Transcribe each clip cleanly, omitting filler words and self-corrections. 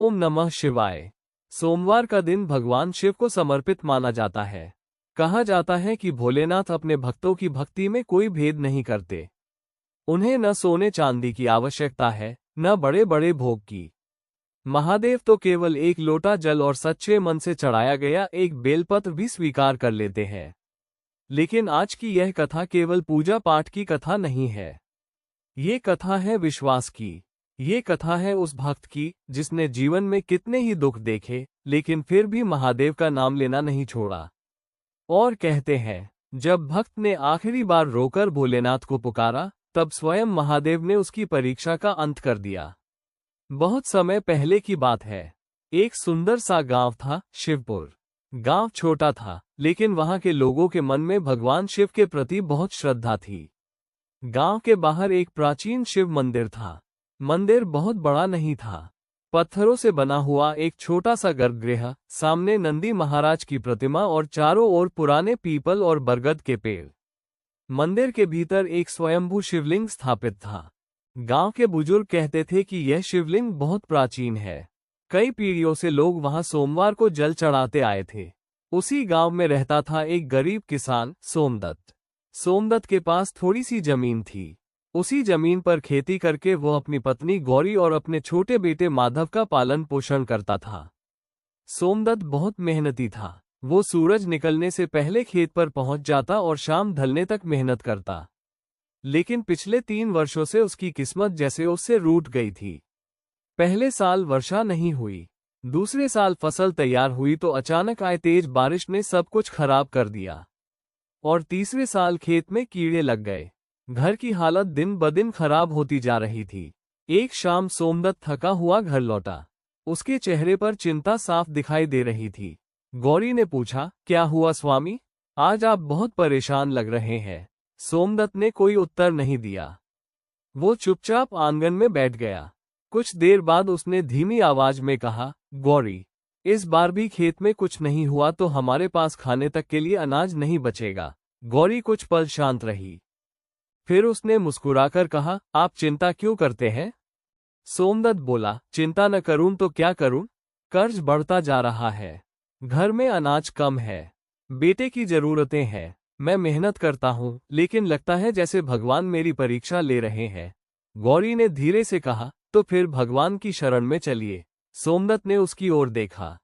ओम नमः शिवाय। सोमवार का दिन भगवान शिव को समर्पित माना जाता है। कहा जाता है कि भोलेनाथ अपने भक्तों की भक्ति में कोई भेद नहीं करते। उन्हें न सोने चांदी की आवश्यकता है, न बड़े बड़े भोग की। महादेव तो केवल एक लोटा जल और सच्चे मन से चढ़ाया गया एक बेलपत्र भी स्वीकार कर लेते हैं। लेकिन आज की यह कथा केवल पूजा पाठ की कथा नहीं है। ये कथा है विश्वास की। ये कथा है उस भक्त की जिसने जीवन में कितने ही दुख देखे, लेकिन फिर भी महादेव का नाम लेना नहीं छोड़ा। और कहते हैं, जब भक्त ने आखिरी बार रोकर भोलेनाथ को पुकारा, तब स्वयं महादेव ने उसकी परीक्षा का अंत कर दिया। बहुत समय पहले की बात है। एक सुंदर सा गांव था, शिवपुर। गांव छोटा था, लेकिन वहां के लोगों के मन में भगवान शिव के प्रति बहुत श्रद्धा थी। गांव के बाहर एक प्राचीन शिव मंदिर था। मंदिर बहुत बड़ा नहीं था। पत्थरों से बना हुआ एक छोटा सा गर्भगृह, सामने नंदी महाराज की प्रतिमा और चारों ओर पुराने पीपल और बरगद के पेड़। मंदिर के भीतर एक स्वयंभू शिवलिंग स्थापित था। गांव के बुजुर्ग कहते थे कि यह शिवलिंग बहुत प्राचीन है। कई पीढ़ियों से लोग वहां सोमवार को जल चढ़ाते आए थे। उसी गांव में रहता था एक गरीब किसान, सोमदत्त। सोमदत्त के पास थोड़ी सी जमीन थी। उसी जमीन पर खेती करके वो अपनी पत्नी गौरी और अपने छोटे बेटे माधव का पालन पोषण करता था। सोमदत्त बहुत मेहनती था। वो सूरज निकलने से पहले खेत पर पहुंच जाता और शाम ढलने तक मेहनत करता। लेकिन पिछले 3 वर्षों से उसकी किस्मत जैसे उससे रूठ गई थी। पहले साल वर्षा नहीं हुई। दूसरे साल फसल तैयार हुई तो अचानक आए तेज बारिश ने सब कुछ खराब कर दिया। और तीसरे साल खेत में कीड़े लग गए। घर की हालत दिन ब दिन खराब होती जा रही थी। एक शाम सोमदत्त थका हुआ घर लौटा। उसके चेहरे पर चिंता साफ दिखाई दे रही थी। गौरी ने पूछा, क्या हुआ स्वामी? आज आप बहुत परेशान लग रहे हैं। सोमदत्त ने कोई उत्तर नहीं दिया। वो चुपचाप आंगन में बैठ गया। कुछ देर बाद उसने धीमी आवाज में कहा, गौरी, इस बार भी खेत में कुछ नहीं हुआ तो हमारे पास खाने तक के लिए अनाज नहीं बचेगा। गौरी कुछ पल शांत रही। फिर उसने मुस्कुराकर कहा, आप चिंता क्यों करते हैं? सोमदत्त बोला, चिंता न करूं तो क्या करूं? कर्ज बढ़ता जा रहा है। घर में अनाज कम है। बेटे की जरूरतें हैं। मैं मेहनत करता हूं, लेकिन लगता है जैसे भगवान मेरी परीक्षा ले रहे हैं। गौरी ने धीरे से कहा, तो फिर भगवान की शरण में चलिए। सोमदत्त ने उसकी ओर देखा।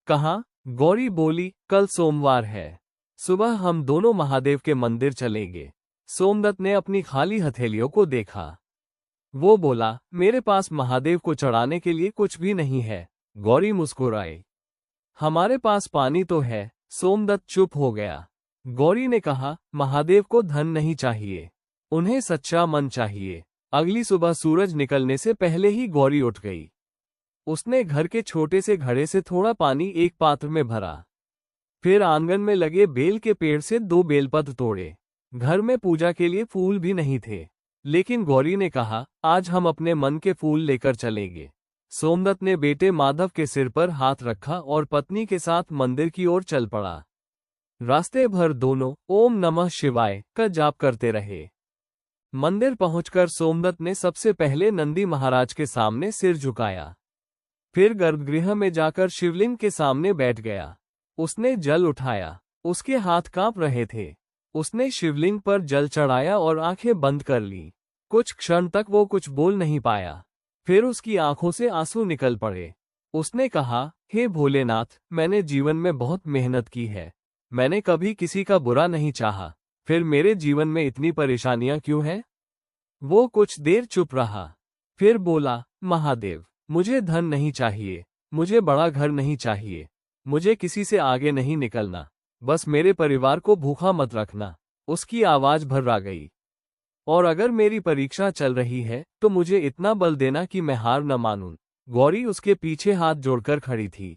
कहा, गौरी बोली, कल सोमवार है। सुबह हम दोनों महादेव के मंदिर चलेंगे। सोमदत्त ने अपनी खाली हथेलियों को देखा। वो बोला, मेरे पास महादेव को चढ़ाने के लिए कुछ भी नहीं है। गौरी मुस्कुराई। हमारे पास पानी तो है। सोमदत्त चुप हो गया। गौरी ने कहा, महादेव को धन नहीं चाहिए, उन्हें सच्चा मन चाहिए। अगली सुबह सूरज निकलने से पहले ही गौरी उठ गई। उसने घर के छोटे से घड़े से थोड़ा पानी एक पात्र में भरा। फिर आंगन में लगे बेल के पेड़ से 2 बेलपत्र तोड़े। घर में पूजा के लिए फूल भी नहीं थे, लेकिन गौरी ने कहा, आज हम अपने मन के फूल लेकर चलेंगे। सोमदत्त ने बेटे माधव के सिर पर हाथ रखा और पत्नी के साथ मंदिर की ओर चल पड़ा। रास्ते भर दोनों ओम नमः शिवाय का जाप करते रहे। मंदिर पहुंचकर सोमदत्त ने सबसे पहले नंदी महाराज के सामने सिर झुकाया। फिर गर्भगृह में जाकर शिवलिंग के सामने बैठ गया। उसने जल उठाया। उसके हाथ कांप रहे थे। उसने शिवलिंग पर जल चढ़ाया और आंखें बंद कर ली। कुछ क्षण तक वो कुछ बोल नहीं पाया। फिर उसकी आंखों से आंसू निकल पड़े। उसने कहा, हे भोलेनाथ, मैंने जीवन में बहुत मेहनत की है। मैंने कभी किसी का बुरा नहीं चाहा। फिर मेरे जीवन में इतनी परेशानियां क्यों हैं? वो कुछ देर चुप रहा। फिर बोला, महादेव, मुझे धन नहीं चाहिए, मुझे बड़ा घर नहीं चाहिए, मुझे किसी से आगे नहीं निकलना, बस मेरे परिवार को भूखा मत रखना। उसकी आवाज भर्रा गई। और अगर मेरी परीक्षा चल रही है तो मुझे इतना बल देना कि मैं हार न मानूं। गौरी उसके पीछे हाथ जोड़कर खड़ी थी।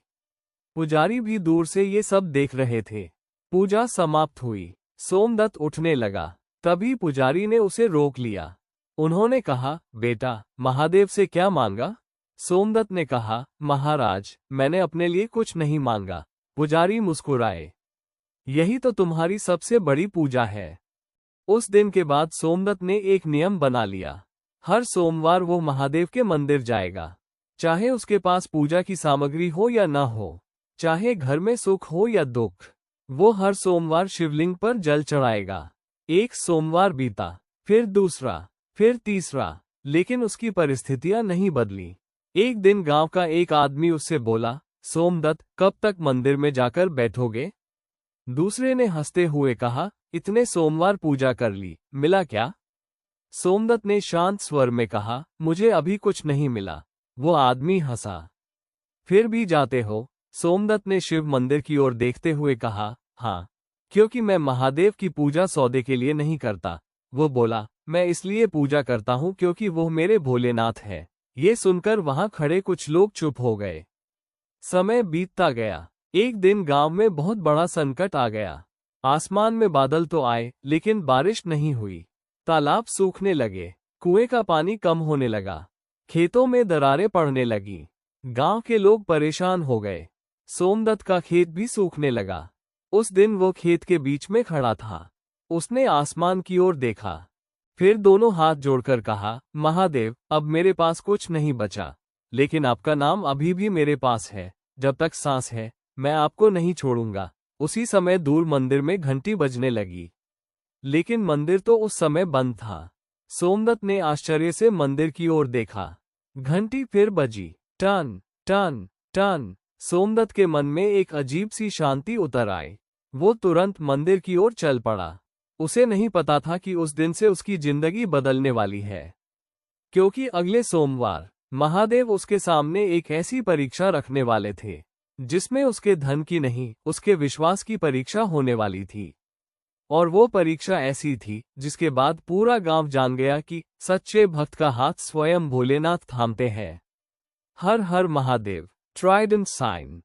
पुजारी भी दूर से ये सब देख रहे थे। पूजा समाप्त हुई। सोमदत्त उठने लगा। तभी पुजारी ने उसे रोक लिया। उन्होंने कहा, बेटा, महादेव से क्या मांगा? सोमदत्त ने कहा, महाराज, मैंने अपने लिए कुछ नहीं मांगा। पुजारी मुस्कुराए। यही तो तुम्हारी सबसे बड़ी पूजा है। उस दिन के बाद सोमदत्त ने एक नियम बना लिया। हर सोमवार वो महादेव के मंदिर जाएगा। चाहे उसके पास पूजा की सामग्री हो या न हो, चाहे घर में सुख हो या दुख, वो हर सोमवार शिवलिंग पर जल चढ़ाएगा। एक सोमवार बीता, फिर दूसरा, फिर तीसरा, लेकिन उसकी परिस्थितियां नहीं बदली। एक दिन गांव का एक आदमी उससे बोला, सोमदत्त, कब तक मंदिर में जाकर बैठोगे? दूसरे ने हंसते हुए कहा, इतने सोमवार पूजा कर ली, मिला क्या? सोमदत्त ने शांत स्वर में कहा, मुझे अभी कुछ नहीं मिला। वो आदमी हंसा। फिर भी जाते हो? सोमदत्त ने शिव मंदिर की ओर देखते हुए कहा, हाँ, क्योंकि मैं महादेव की पूजा सौदे के लिए नहीं करता। वो बोला, मैं इसलिए पूजा करता हूँ क्योंकि वो मेरे भोलेनाथ है। ये सुनकर वहां खड़े कुछ लोग चुप हो गए। समय बीतता गया। एक दिन गांव में बहुत बड़ा संकट आ गया। आसमान में बादल तो आए, लेकिन बारिश नहीं हुई। तालाब सूखने लगे, कुएं का पानी कम होने लगा, खेतों में दरारें पड़ने लगी। गांव के लोग परेशान हो गए। सोमदत्त का खेत भी सूखने लगा। उस दिन वो खेत के बीच में खड़ा था। उसने आसमान की ओर देखा, फिर दोनों हाथ जोड़कर कहा, महादेव, अब मेरे पास कुछ नहीं बचा, लेकिन आपका नाम अभी भी मेरे पास है। जब तक सांस है, मैं आपको नहीं छोड़ूंगा। उसी समय दूर मंदिर में घंटी बजने लगी, लेकिन मंदिर तो उस समय बंद था। सोमदत्त ने आश्चर्य से मंदिर की ओर देखा। घंटी फिर बजी, टन टन टन। सोमदत्त के मन में एक अजीब सी शांति उतर आई। वो तुरंत मंदिर की ओर चल पड़ा। उसे नहीं पता था कि उस दिन से उसकी जिंदगी बदलने वाली है, क्योंकि अगले सोमवार महादेव उसके सामने एक ऐसी परीक्षा रखने वाले थे जिसमें उसके धन की नहीं, उसके विश्वास की परीक्षा होने वाली थी। और वो परीक्षा ऐसी थी जिसके बाद पूरा गांव जान गया कि सच्चे भक्त का हाथ स्वयं भोलेनाथ थामते हैं। हर हर महादेव। Trident sign.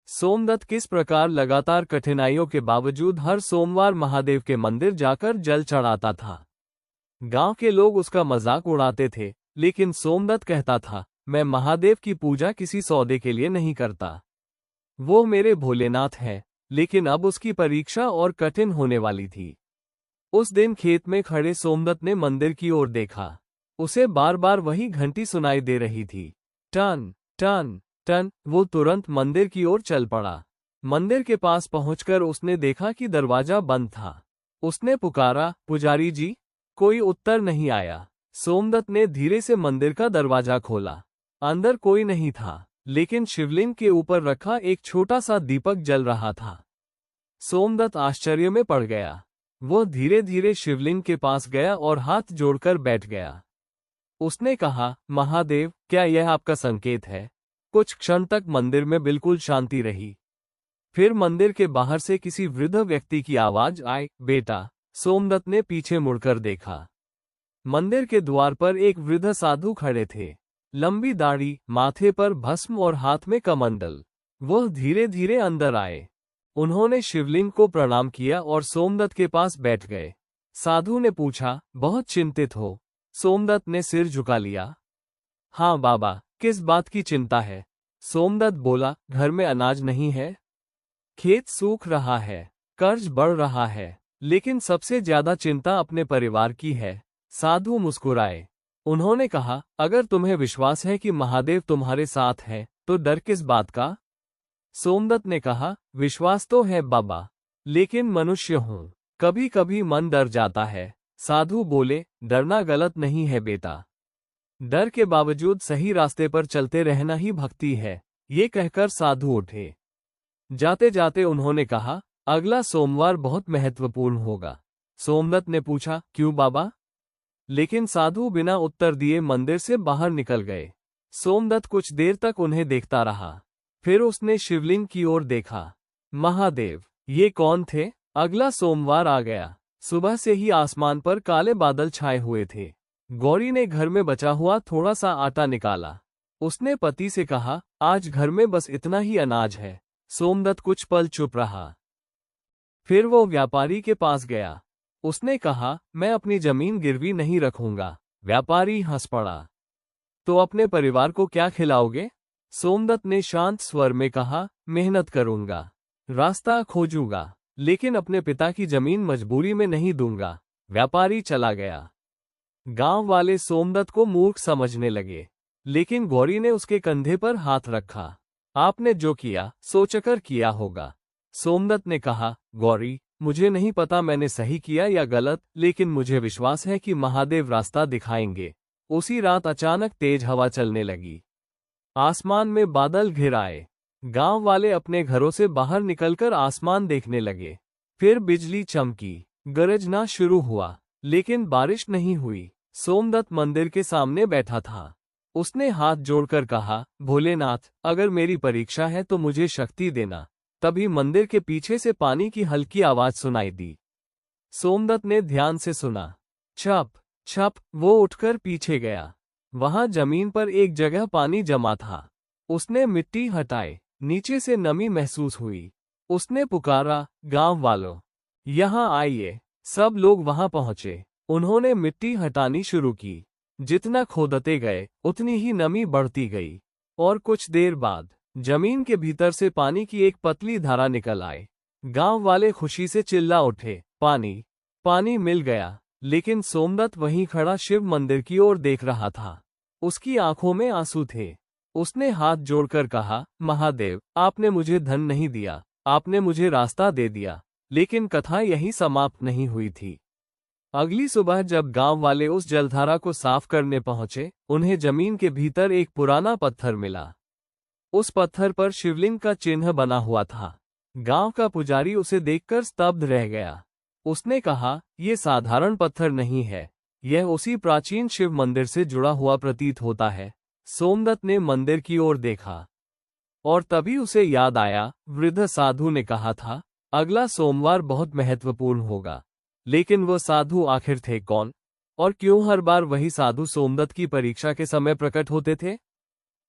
सोमदत्त किस प्रकार लगातार कठिनाइयों के बावजूद हर सोमवार महादेव के मंदिर जाकर जल चढ़ाता था। गांव के लोग उसका मजाक उड़ाते थे, लेकिन सोमदत्त कहता था, मैं महादेव की पूजा किसी सौदे के लिए नहीं करता। वो मेरे भोलेनाथ है। लेकिन अब उसकी परीक्षा और कठिन होने वाली थी। उस दिन खेत में खड़े सोमदत्त ने मंदिर की ओर देखा। उसे बार बार वही घंटी सुनाई दे रही थी, टन टन टन। वो तुरंत मंदिर की ओर चल पड़ा। मंदिर के पास पहुंचकर उसने देखा कि दरवाजा बंद था। उसने पुकारा, पुजारी जी। कोई उत्तर नहीं आया। सोमदत्त ने धीरे से मंदिर का दरवाजा खोला। अंदर कोई नहीं था, लेकिन शिवलिंग के ऊपर रखा एक छोटा सा दीपक जल रहा था। सोमदत्त आश्चर्य में पड़ गया। वो धीरे धीरे शिवलिंग के पास गया और हाथ जोड़कर बैठ गया। उसने कहा, महादेव, क्या यह आपका संकेत है? कुछ क्षण तक मंदिर में बिल्कुल शांति रही। फिर मंदिर के बाहर से किसी वृद्ध व्यक्ति की आवाज आई, बेटा। सोमदत्त ने पीछे मुड़कर देखा। मंदिर के द्वार पर एक वृद्ध साधु खड़े थे। लंबी दाढ़ी, माथे पर भस्म और हाथ में कमंडल। वह धीरे धीरे अंदर आए। उन्होंने शिवलिंग को प्रणाम किया और सोमदत्त के पास बैठ गए। साधु ने पूछा, बहुत चिंतित हो? सोमदत्त ने सिर झुका लिया। हाँ बाबा, किस बात की चिंता है? सोमदत्त बोला, घर में अनाज नहीं है, खेत सूख रहा है, कर्ज बढ़ रहा है, लेकिन सबसे ज्यादा चिंता अपने परिवार की है। साधु मुस्कुराए। उन्होंने कहा, अगर तुम्हें विश्वास है कि महादेव तुम्हारे साथ है, तो डर किस बात का? सोमदत्त ने कहा, विश्वास तो है बाबा, लेकिन मनुष्य हूँ, कभी कभी मन डर जाता है। साधु बोले, डरना गलत नहीं है बेटा। डर के बावजूद सही रास्ते पर चलते रहना ही भक्ति है। ये कहकर साधु उठे। जाते जाते उन्होंने कहा, अगला सोमवार बहुत महत्वपूर्ण होगा। सोमदत्त ने पूछा, क्यों बाबा? लेकिन साधु बिना उत्तर दिए मंदिर से बाहर निकल गए। सोमदत्त कुछ देर तक उन्हें देखता रहा। फिर उसने शिवलिंग की ओर देखा। महादेव, ये कौन थे? अगला सोमवार आ गया। सुबह से ही आसमान पर काले बादल छाए हुए थे। गौरी ने घर में बचा हुआ थोड़ा सा आटा निकाला। उसने पति से कहा, आज घर में बस इतना ही अनाज है। सोमदत्त कुछ पल चुप रहा। फिर वो व्यापारी के पास गया। उसने कहा, मैं अपनी जमीन गिरवी नहीं रखूंगा। व्यापारी हंस पड़ा। तो अपने परिवार को क्या खिलाओगे? सोमदत्त ने शांत स्वर में कहा, मेहनत करूंगा, रास्ता खोजूंगा, लेकिन अपने पिता की जमीन मजबूरी में नहीं दूंगा। व्यापारी चला गया। गांव वाले सोमदत्त को मूर्ख समझने लगे, लेकिन गौरी ने उसके कंधे पर हाथ रखा। आपने जो किया सोचकर किया होगा। सोमदत्त ने कहा, गौरी, मुझे नहीं पता मैंने सही किया या गलत, लेकिन मुझे विश्वास है कि महादेव रास्ता दिखाएंगे। उसी रात अचानक तेज हवा चलने लगी। आसमान में बादल घिर आए। गांव वाले अपने घरों से बाहर निकलकर आसमान देखने लगे। फिर बिजली चमकी, गरजना शुरू हुआ, लेकिन बारिश नहीं हुई। सोमदत्त मंदिर के सामने बैठा था। उसने हाथ जोड़कर कहा, भोलेनाथ, अगर मेरी परीक्षा है तो मुझे शक्ति देना। तभी मंदिर के पीछे से पानी की हल्की आवाज सुनाई दी। सोमदत्त ने ध्यान से सुना। छप छप, वो उठकर पीछे गया। वहां जमीन पर एक जगह पानी जमा था। उसने मिट्टी हटाई, नीचे से नमी महसूस हुई। उसने पुकारा, गांव वालों, यहां आइए। सब लोग वहां पहुंचे। उन्होंने मिट्टी हटानी शुरू की। जितना खोदते गए उतनी ही नमी बढ़ती गई, और कुछ देर बाद जमीन के भीतर से पानी की एक पतली धारा निकल आई। गांव वाले खुशी से चिल्ला उठे, पानी, पानी मिल गया। लेकिन सोमदत्त वहीं खड़ा शिव मंदिर की ओर देख रहा था। उसकी आंखों में आंसू थे। उसने हाथ जोड़कर कहा, महादेव, आपने मुझे धन नहीं दिया, आपने मुझे रास्ता दे दिया। लेकिन कथा यहीं समाप्त नहीं हुई थी। अगली सुबह जब गांव वाले उस जलधारा को साफ करने पहुंचे, उन्हें जमीन के भीतर एक पुराना पत्थर मिला। उस पत्थर पर शिवलिंग का चिन्ह बना हुआ था। गांव का पुजारी उसे देखकर स्तब्ध रह गया। उसने कहा, यह साधारण पत्थर नहीं है, यह उसी प्राचीन शिव मंदिर से जुड़ा हुआ प्रतीत होता है। सोमदत्त ने मंदिर की ओर देखा, और तभी उसे याद आया, वृद्ध साधु ने कहा था, अगला सोमवार बहुत महत्वपूर्ण होगा। लेकिन वो साधु आखिर थे कौन, और क्यों हर बार वही साधु सोमदत्त की परीक्षा के समय प्रकट होते थे?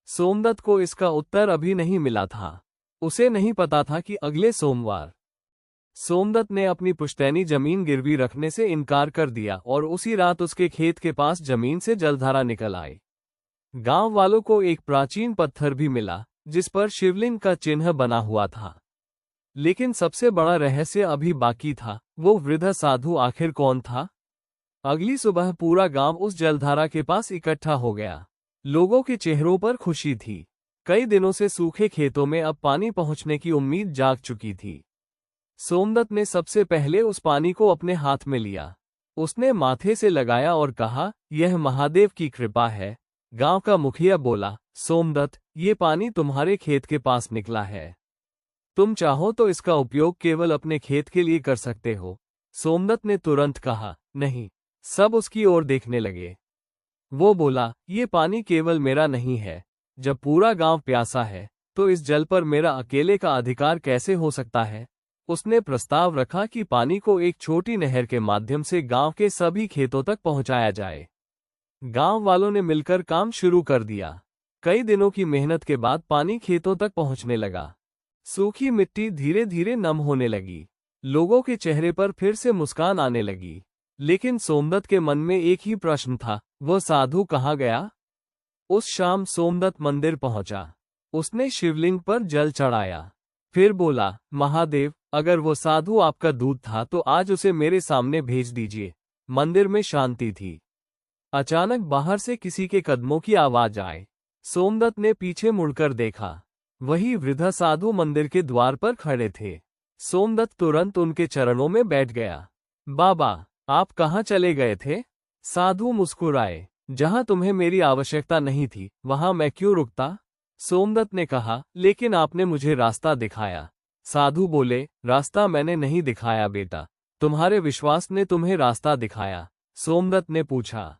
सोमदत्त को इसका उत्तर अभी नहीं मिला था। उसे नहीं पता था कि अगले सोमवार। सोमदत्त ने अपनी पुश्तैनी जमीन गिरवी रखने से इनकार कर दिया, और उसी रात उसके खेत के पास जमीन से जलधारा निकल आई। गांव वालों को एक प्राचीन पत्थर भी मिला, जिस पर शिवलिंग का चिन्ह बना हुआ था। लेकिन सबसे बड़ा रहस्य अभी बाकी था। वो वृद्ध साधु आखिर कौन था? अगली सुबह पूरा गांव उस जलधारा के पास इकट्ठा हो गया। लोगों के चेहरों पर खुशी थी। कई दिनों से सूखे खेतों में अब पानी पहुंचने की उम्मीद जाग चुकी थी। सोमदत्त ने सबसे पहले उस पानी को अपने हाथ में लिया। उसने माथे से लगाया और कहा, यह महादेव की कृपा है। गांव का मुखिया बोला, सोमदत्त, ये पानी तुम्हारे खेत के पास निकला है। तुम चाहो तो इसका उपयोग केवल अपने खेत के लिए कर सकते हो। सोमदत्त ने तुरंत कहा, नहीं। सब उसकी ओर देखने लगे। वो बोला, ये पानी केवल मेरा नहीं है। जब पूरा गांव प्यासा है, तो इस जल पर मेरा अकेले का अधिकार कैसे हो सकता है? उसने प्रस्ताव रखा कि पानी को एक छोटी नहर के माध्यम से गांव के सभी खेतों तक पहुंचाया जाए। गांव वालों ने मिलकर काम शुरू कर दिया। कई दिनों की मेहनत के बाद पानी खेतों तक पहुंचने लगा। सूखी मिट्टी धीरे धीरे नम होने लगी। लोगों के चेहरे पर फिर से मुस्कान आने लगी। लेकिन सोमदत्त के मन में एक ही प्रश्न था, वह साधु कहाँ गया? उस शाम सोमदत्त मंदिर पहुंचा। उसने शिवलिंग पर जल चढ़ाया। फिर बोला, महादेव, अगर वो साधु आपका दूत था तो आज उसे मेरे सामने भेज दीजिए। मंदिर में शांति थी। अचानक बाहर से किसी के कदमों की आवाज आई। सोमदत्त ने पीछे मुड़कर देखा। वही वृद्ध साधु मंदिर के द्वार पर खड़े थे। सोमदत्त तुरंत उनके चरणों में बैठ गया। बाबा, आप कहाँ चले गए थे? साधु मुस्कुराए। जहां तुम्हें मेरी आवश्यकता नहीं थी, वहां मैं क्यों रुकता? सोमदत्त ने कहा, लेकिन आपने मुझे रास्ता दिखाया। साधु बोले, रास्ता मैंने नहीं दिखाया बेटा, तुम्हारे विश्वास ने तुम्हें रास्ता दिखाया। सोमदत्त ने पूछा,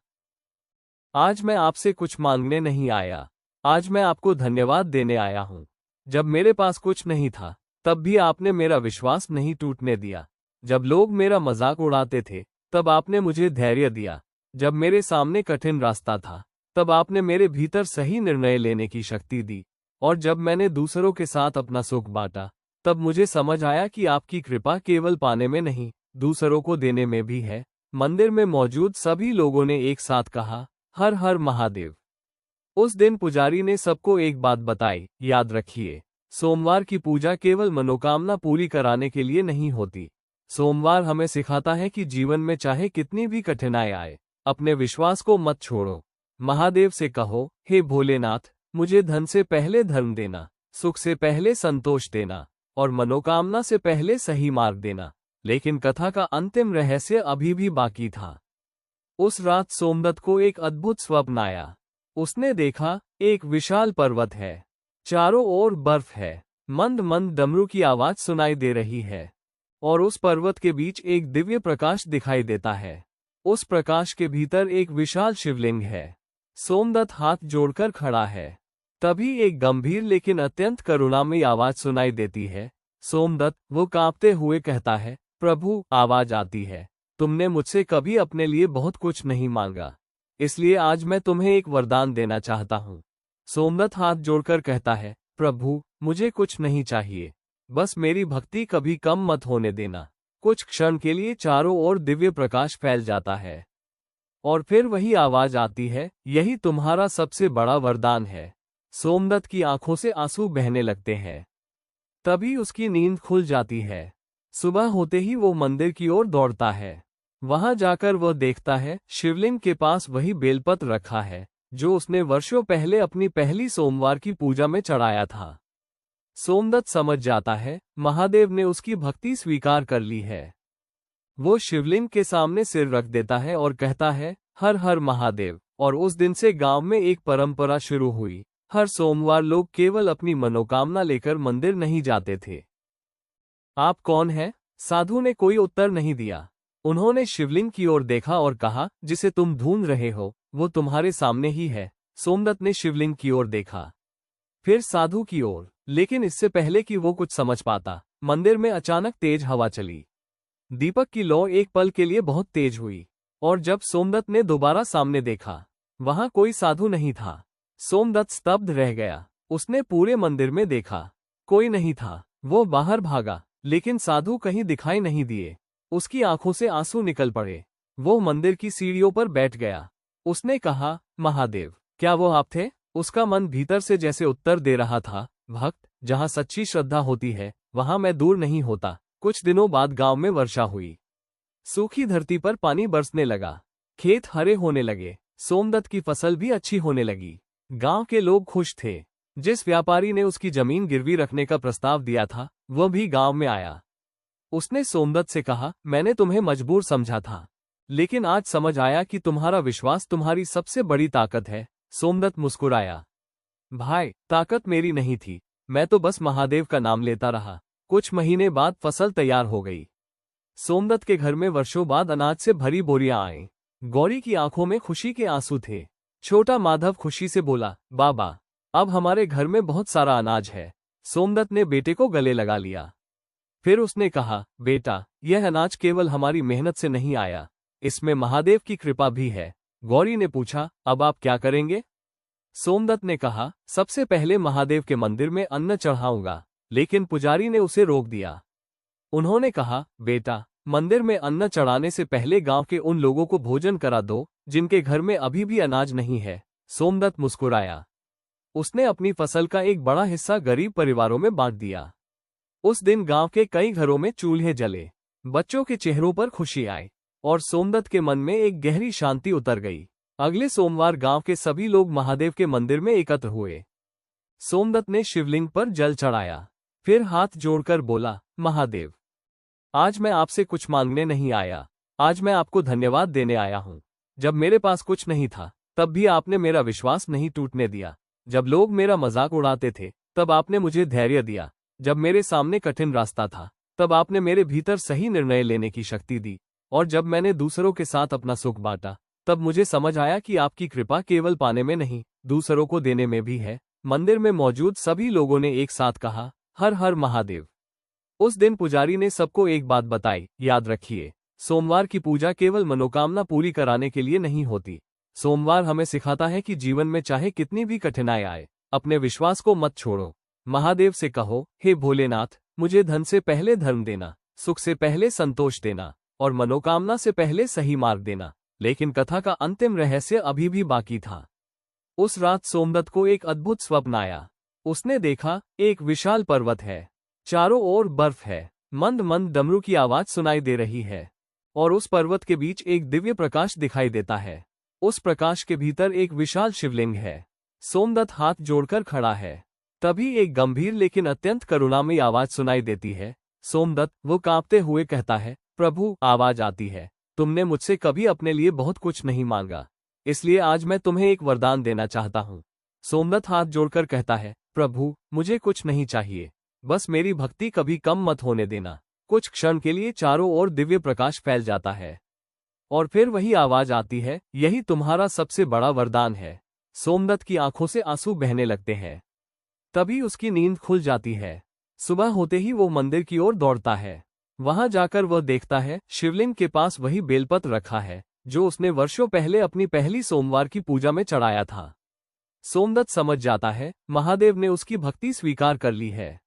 आज मैं आपसे कुछ मांगने नहीं आया, आज मैं आपको धन्यवाद देने आया हूं। जब मेरे पास कुछ नहीं था, तब भी आपने मेरा विश्वास नहीं टूटने दिया। जब लोग मेरा मजाक उड़ाते थे, तब आपने मुझे धैर्य दिया। जब मेरे सामने कठिन रास्ता था, तब आपने मेरे भीतर सही निर्णय लेने की शक्ति दी। और जब मैंने दूसरों के साथ अपना सुख बांटा, तब मुझे समझ आया कि आपकी कृपा केवल पाने में नहीं, दूसरों को देने में भी है। मंदिर में मौजूद सभी लोगों ने एक साथ कहा, हर हर महादेव। उस दिन पुजारी ने सबको एक बात बताई, याद रखिए, सोमवार की पूजा केवल मनोकामना पूरी कराने के लिए नहीं होती। सोमवार हमें सिखाता है कि जीवन में चाहे कितनी भी कठिनाई आए, अपने विश्वास को मत छोड़ो। महादेव से कहो, हे भोलेनाथ, मुझे धन से पहले धर्म देना, सुख से पहले संतोष देना और मनोकामना से पहले सही मार्ग देना। लेकिन कथा का अंतिम रहस्य अभी भी बाकी था। उस रात सोमदत्त को एक अद्भुत स्वप्न आया। उसने देखा, एक विशाल पर्वत है, चारों ओर बर्फ है, मंद मंद डमरू की आवाज सुनाई दे रही है और उस पर्वत के बीच एक दिव्य प्रकाश दिखाई देता है। उस प्रकाश के भीतर एक विशाल शिवलिंग है। सोमदत्त हाथ जोड़कर खड़ा है। तभी एक गंभीर लेकिन अत्यंत करुणामयी आवाज सुनाई देती है। सोमदत्त, वो कांपते हुए कहता है, प्रभु, आवाज आती है, तुमने मुझसे कभी अपने लिए बहुत कुछ नहीं मांगा, इसलिए आज मैं तुम्हें एक वरदान देना चाहता हूँ। सोमदत्त हाथ जोड़कर कहता है, प्रभु, मुझे कुछ नहीं चाहिए, बस मेरी भक्ति कभी कम मत होने देना। कुछ क्षण के लिए चारों ओर दिव्य प्रकाश फैल जाता है और फिर वही आवाज आती है, यही तुम्हारा सबसे बड़ा वरदान है। सोमदत्त की आंखों से आंसू बहने लगते हैं। तभी उसकी नींद खुल जाती है। सुबह होते ही वो मंदिर की ओर दौड़ता है। वहां जाकर वह देखता है, शिवलिंग के पास वही बेलपत्र रखा है जो उसने वर्षों पहले अपनी पहली सोमवार की पूजा में चढ़ाया था। सोमदत्त समझ जाता है, महादेव ने उसकी भक्ति स्वीकार कर ली है। वो शिवलिंग के सामने सिर रख देता है और कहता है, हर हर महादेव। और उस दिन से गांव में एक परंपरा शुरू हुई। हर सोमवार लोग केवल अपनी मनोकामना लेकर मंदिर नहीं जाते थे। आप कौन हैं? साधु ने कोई उत्तर नहीं दिया। उन्होंने शिवलिंग की ओर देखा और कहा, जिसे तुम ढूंढ रहे हो वो तुम्हारे सामने ही है। सोमदत्त ने शिवलिंग की ओर देखा, फिर साधु की ओर, लेकिन इससे पहले कि वो कुछ समझ पाता, मंदिर में अचानक तेज हवा चली। दीपक की लौ एक पल के लिए बहुत तेज हुई और जब सोमदत्त ने दोबारा सामने देखा, वहां कोई साधु नहीं था। सोमदत्त स्तब्ध रह गया। उसने पूरे मंदिर में देखा, कोई नहीं था। वो बाहर भागा, लेकिन साधु कहीं दिखाई नहीं दिए। उसकी आंखों से आंसू निकल पड़े। वो मंदिर की सीढ़ियों पर बैठ गया। उसने कहा, महादेव, क्या वो आप थे? उसका मन भीतर से जैसे उत्तर दे रहा था, भक्त, जहां सच्ची श्रद्धा होती है वहां मैं दूर नहीं होता। कुछ दिनों बाद गांव में वर्षा हुई। सूखी धरती पर पानी बरसने लगा। खेत हरे होने लगे। सोमदत्त की फसल भी अच्छी होने लगी। गांव के लोग खुश थे। जिस व्यापारी ने उसकी जमीन गिरवी रखने का प्रस्ताव दिया था, वह भी गांव में आया। उसने सोमदत्त से कहा, मैंने तुम्हें मजबूर समझा था, लेकिन आज समझ आया कि तुम्हारा विश्वास तुम्हारी सबसे बड़ी ताकत है। सोमदत्त मुस्कुराया, भाई, ताकत मेरी नहीं थी, मैं तो बस महादेव का नाम लेता रहा। कुछ महीने बाद फसल तैयार हो गई। सोमदत्त के घर में वर्षों बाद अनाज से भरी बोरियां आईं। गौरी की आंखों में खुशी के आंसू थे। छोटा माधव खुशी से बोला, बाबा, अब हमारे घर में बहुत सारा अनाज है। सोमदत्त ने बेटे को गले लगा लिया। फिर उसने कहा, बेटा, यह अनाज केवल हमारी मेहनत से नहीं आया, इसमें महादेव की कृपा भी है। गौरी ने पूछा, अब आप क्या करेंगे? सोमदत्त ने कहा, सबसे पहले महादेव के मंदिर में अन्न चढ़ाऊंगा, लेकिन पुजारी ने उसे रोक दिया। उन्होंने कहा, बेटा, मंदिर में अन्न चढ़ाने से पहले गांव के उन लोगों को भोजन करा दो जिनके घर में अभी भी अनाज नहीं है। सोमदत्त मुस्कुराया। उसने अपनी फसल का एक बड़ा हिस्सा गरीब परिवारों में बांट दिया। उस दिन गांव के कई घरों में चूल्हे जले। बच्चों के चेहरों पर खुशी आई और सोमदत्त के मन में एक गहरी शांति उतर गई। अगले सोमवार गांव के सभी लोग महादेव के मंदिर में एकत्र हुए। सोमदत्त ने शिवलिंग पर जल चढ़ाया, फिर हाथ जोड़कर बोला, महादेव, आज मैं आपसे कुछ मांगने नहीं आया, आज मैं आपको धन्यवाद देने आया हूं। जब मेरे पास कुछ नहीं था, तब भी आपने मेरा विश्वास नहीं टूटने दिया। जब लोग मेरा मजाक उड़ाते थे, तब आपने मुझे धैर्य दिया। जब मेरे सामने कठिन रास्ता था, तब आपने मेरे भीतर सही निर्णय लेने की शक्ति दी। और जब मैंने दूसरों के साथ अपना सुख बांटा, तब मुझे समझ आया कि आपकी कृपा केवल पाने में नहीं, दूसरों को देने में भी है। मंदिर में मौजूद सभी लोगों ने एक साथ कहा, हर हर महादेव। उस दिन पुजारी ने सबको एक बात बताई, याद रखिए, सोमवार की पूजा केवल मनोकामना पूरी कराने के लिए नहीं होती। सोमवार हमें सिखाता है कि जीवन में चाहे कितनी भी कठिनाई आए, अपने विश्वास को मत छोड़ो। महादेव से कहो, हे भोलेनाथ, मुझे धन से पहले धर्म देना, सुख से पहले संतोष देना और मनोकामना से पहले सही मार्ग देना। लेकिन कथा का अंतिम रहस्य अभी भी बाकी था। उस रात सोमदत्त को एक अद्भुत स्वप्न आया। उसने देखा, एक विशाल पर्वत है, चारों ओर बर्फ है, मंद मंद डमरू की आवाज सुनाई दे रही है और उस पर्वत के बीच एक दिव्य प्रकाश दिखाई देता है। उस प्रकाश के भीतर एक विशाल शिवलिंग है। सोमदत्त हाथ जोड़कर खड़ा है। तभी एक गंभीर लेकिन अत्यंत करुणामयी आवाज सुनाई देती है। सोमदत्त, वो कांपते हुए कहता है, प्रभु, आवाज आती है, तुमने मुझसे कभी अपने लिए बहुत कुछ नहीं मांगा, इसलिए आज मैं तुम्हें एक वरदान देना चाहता हूँ। सोमदत्त हाथ जोड़कर कहता है, प्रभु, मुझे कुछ नहीं चाहिए, बस मेरी भक्ति कभी कम मत होने देना। कुछ क्षण के लिए चारों ओर दिव्य प्रकाश फैल जाता है और फिर वही आवाज आती है, यही तुम्हारा सबसे बड़ा वरदान है। सोमदत्त की आंखों से आंसू बहने लगते हैं। तभी उसकी नींद खुल जाती है। सुबह होते ही वो मंदिर की ओर दौड़ता है। वहां जाकर वह देखता है, शिवलिंग के पास वही बेलपत्र रखा है जो उसने वर्षों पहले अपनी पहली सोमवार की पूजा में चढ़ाया था। सोमदत्त समझ जाता है, महादेव ने उसकी भक्ति स्वीकार कर ली है।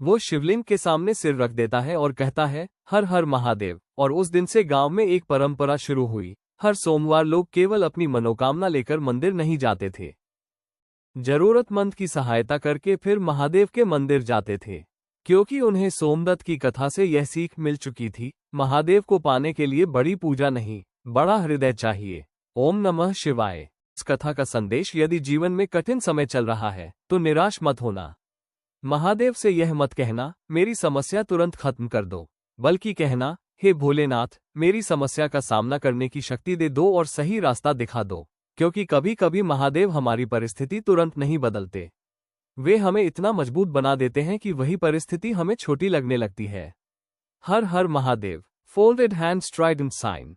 वो शिवलिंग के सामने सिर रख देता है और कहता है, हर हर महादेव। और उस दिन से गांव में एक परंपरा शुरू हुई। हर सोमवार लोग केवल अपनी मनोकामना लेकर मंदिर नहीं जाते थे, जरूरतमंद की सहायता करके फिर महादेव के मंदिर जाते थे, क्योंकि उन्हें सोमदत्त की कथा से यह सीख मिल चुकी थी, महादेव को पाने के लिए बड़ी पूजा नहीं, बड़ा हृदय चाहिए। ओम नमः शिवाय। इस कथा का संदेश, यदि जीवन में कठिन समय चल रहा है तो निराश मत होना। महादेव से यह मत कहना, मेरी समस्या तुरंत खत्म कर दो, बल्कि कहना, हे भोलेनाथ, मेरी समस्या का सामना करने की शक्ति दे दो और सही रास्ता दिखा दो। क्योंकि कभी कभी महादेव हमारी परिस्थिति तुरंत नहीं बदलते, वे हमें इतना मजबूत बना देते हैं कि वही परिस्थिति हमें छोटी लगने लगती है। हर हर Mahadev. Folded hands, trident sign.